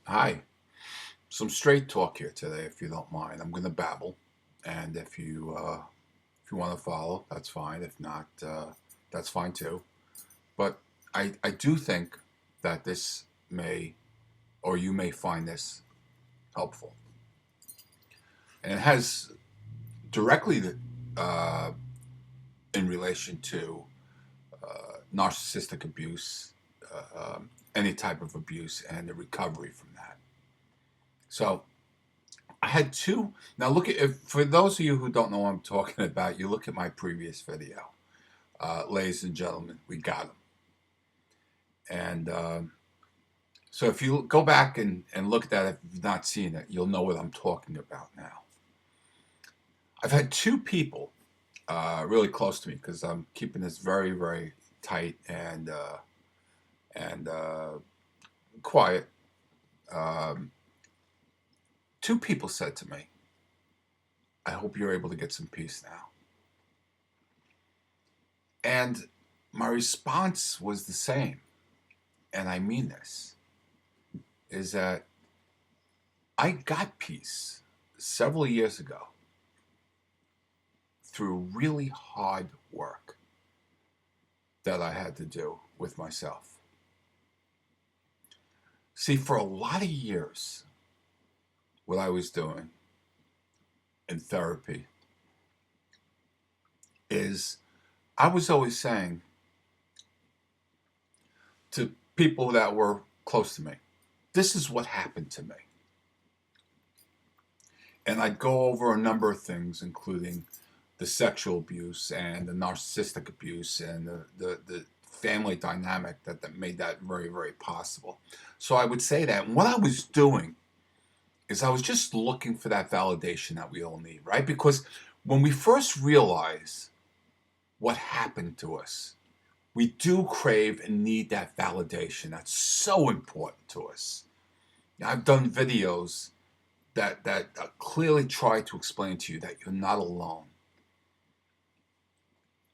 Hi. Some straight talk here today, if you don't mind. I'm going to babble, and if you want to follow, that's fine. If not, that's fine too. But I do think that this may, or you may find this helpful, and it has directly uh, in relation to narcissistic abuse, any type of abuse, and the recovery from that. So I had two. Now, look at if for those of you who don't know what I'm talking about, you look at my previous video. Ladies and gentlemen, we got them. And so if you go back and look at that, if you've not seen it, you'll know what I'm talking about now. I've had two people really close to me because I'm keeping this very, very tight and quiet. Um, Two people said to me, I hope you're able to get some peace now. And my response was the same, and I mean this, is that I got peace several years ago through really hard work that I had to do with myself. See, for a lot of years, what I was doing in therapy is I was always saying to people that were close to me, this is what happened to me. And I'd go over a number of things, including the sexual abuse and the narcissistic abuse and the family dynamic that made that very, very possible. So I would say that. And what I was doing is I was just looking for that validation that we all need, right? Because when we first realize what happened to us, we do crave and need that validation. That's so important to us. I've done videos that clearly try to explain to you that you're not alone.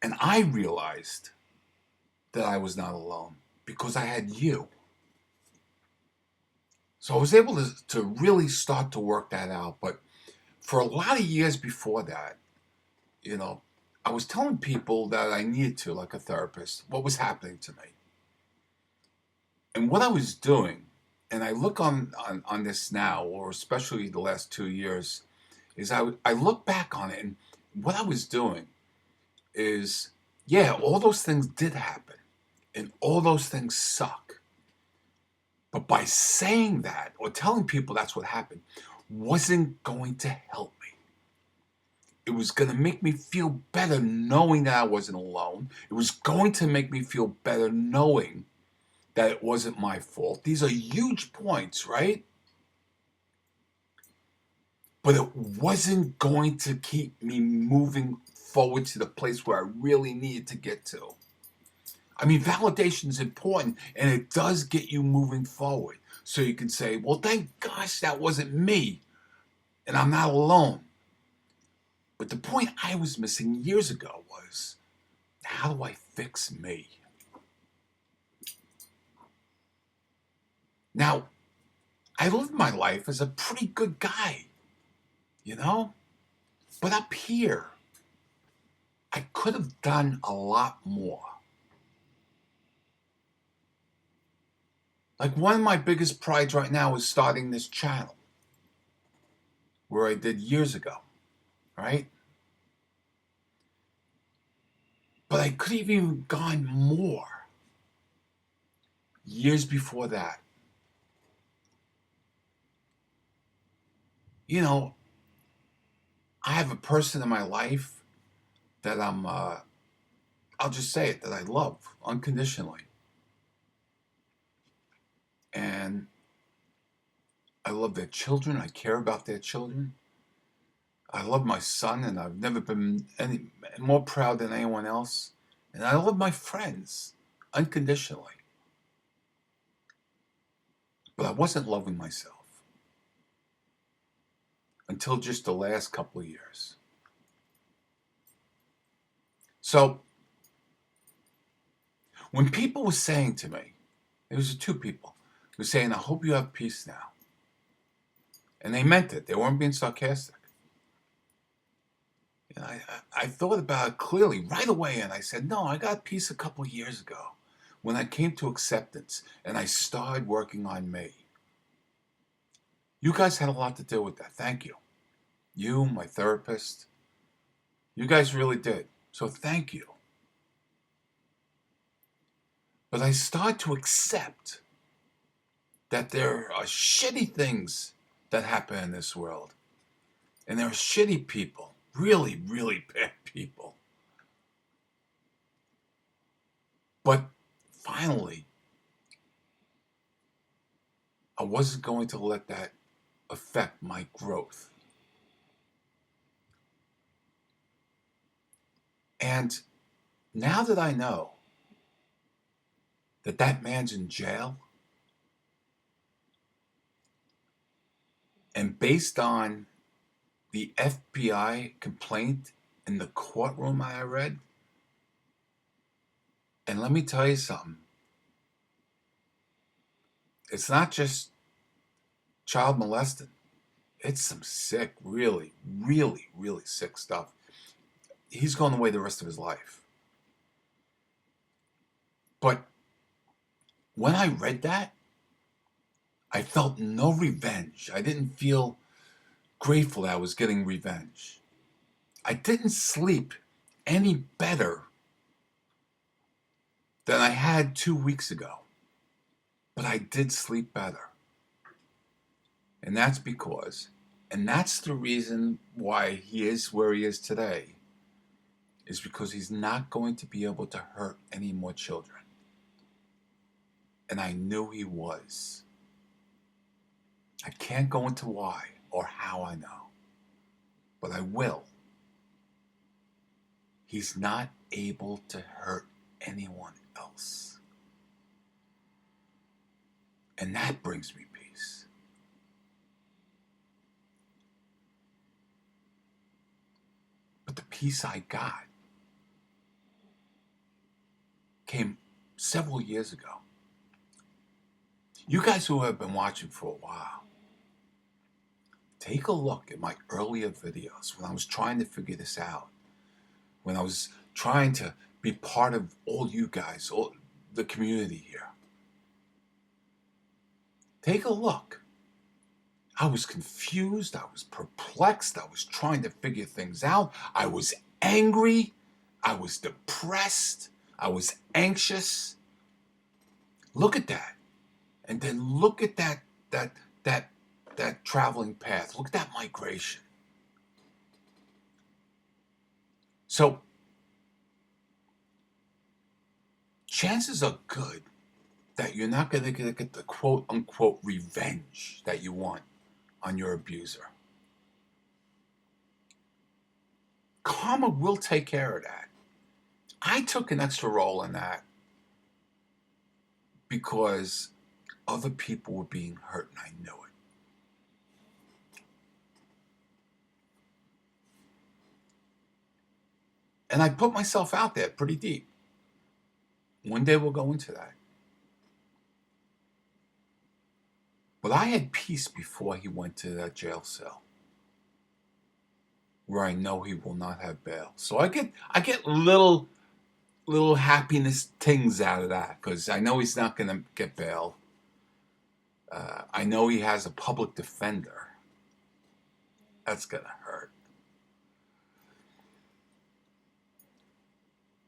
And I realized that I was not alone because I had you. So I was able to really start to work that out. But for a lot of years before that, you know, I was telling people that I needed to, like a therapist, what was happening to me. And what I was doing, and I look on this now, or especially the last 2 years, is I look back on it, and what I was doing is, yeah, all those things did happen, and all those things suck. But by saying that or telling people that's what happened wasn't going to help me. It was going to make me feel better knowing that I wasn't alone. It was going to make me feel better knowing that it wasn't my fault. These are huge points, right? But it wasn't going to keep me moving forward to the place where I really needed to get to. I mean, validation is important and it does get you moving forward. So you can say, well, thank gosh that wasn't me and I'm not alone. But the point I was missing years ago was, how do I fix me? Now, I lived my life as a pretty good guy, you know? But up here, I could have done a lot more. Like one of my biggest prides right now is starting this channel where I did years ago, right? But I could have even gone more years before that. You know, I have a person in my life that I'll just say it, that I love unconditionally. And I love their children. I care about their children. I love my son, and I've never been any more proud than anyone else. And I love my friends unconditionally. But I wasn't loving myself until just the last couple of years. So when people were saying to me, it was two people, who were saying, I hope you have peace now. And they meant it. They weren't being sarcastic. And I thought about it clearly right away, and I said, no, I got peace a couple years ago when I came to acceptance and I started working on me. You guys had a lot to do with that. Thank you. You, my therapist, you guys really did. So thank you. But I started to accept that there are shitty things that happen in this world. And there are shitty people, really, really bad people. But finally, I wasn't going to let that affect my growth. And now that I know that that man's in jail, and based on the FBI complaint in the courtroom I read, and let me tell you something, it's not just child molesting. It's some sick, really, really, really sick stuff. He's going away the rest of his life. But when I read that, I felt no revenge. I didn't feel grateful that I was getting revenge. I didn't sleep any better than I had 2 weeks ago. But I did sleep better. And that's the reason why he is where he is today, is because he's not going to be able to hurt any more children. And I knew he was. I can't go into why or how I know, but I will. He's not able to hurt anyone else. And that brings me peace. But the peace I got came several years ago. You guys who have been watching for a while, take a look at my earlier videos when I was trying to figure this out, when I was trying to be part of all you guys, all the community here. Take a look. I was confused. I was perplexed. I was trying to figure things out. I was angry. I was depressed. I was anxious. Look at that. And then look at that traveling path. Look at that migration. So chances are good that you're not going to get the quote unquote revenge that you want on your abuser. Karma will take care of that. I took an extra role in that because other people were being hurt and I knew it. And I put myself out there pretty deep. One day we'll go into that. But I had peace before he went to that jail cell, where I know he will not have bail. So I get little happiness things out of that, because I know he's not going to get bail. I know he has a public defender. That's going to hurt.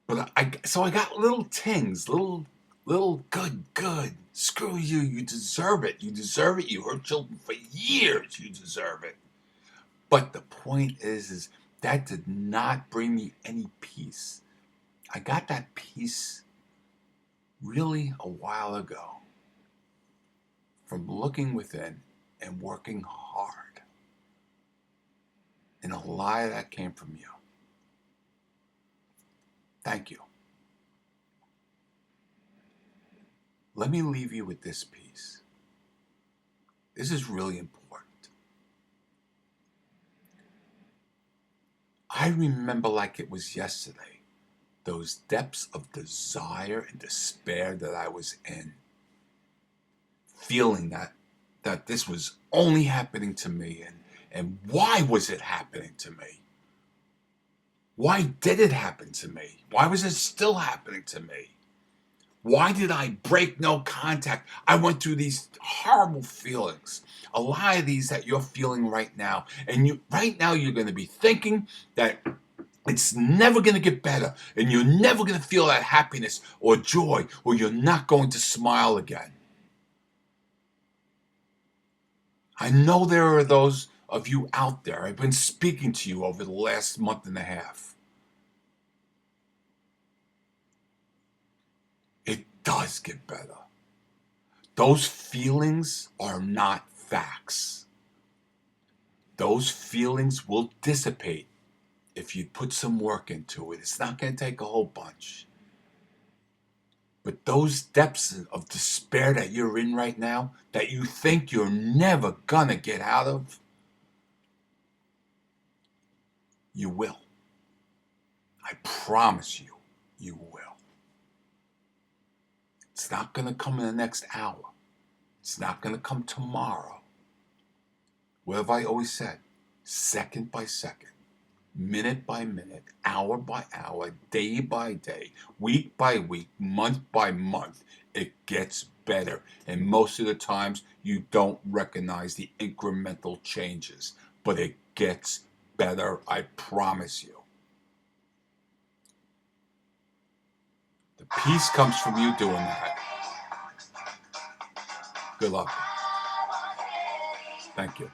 But I got little things, little good. Screw you. You deserve it. You deserve it. You hurt children for years. You deserve it. But the point is that did not bring me any peace. I got that peace really a while ago from looking within and working hard. And a lot of that came from you. Thank you. Let me leave you with this piece. This is really important. I remember like it was yesterday, those depths of desire and despair that I was in, feeling that this was only happening to me, and why was it happening to me? Why did it happen to me? Why was it still happening to me? Why did I break no contact? I went through these horrible feelings. A lot of these that you're feeling right now. And right now you're going to be thinking that it's never going to get better. And you're never going to feel that happiness or joy, or you're not going to smile again. I know there are those of you out there. I've been speaking to you over the last month and a half. It does get better. Those feelings are not facts. Those feelings will dissipate if you put some work into it. It's not going to take a whole bunch. But those depths of despair that you're in right now, that you think you're never going to get out of, you will. I promise you, you will. It's not going to come in the next hour. It's not going to come tomorrow. What have I always said? Second by second, minute by minute, hour by hour, day by day, week by week, month by month, it gets better. And most of the times, you don't recognize the incremental changes, but it gets better, I promise you. The peace comes from you doing that. Good luck. Thank you.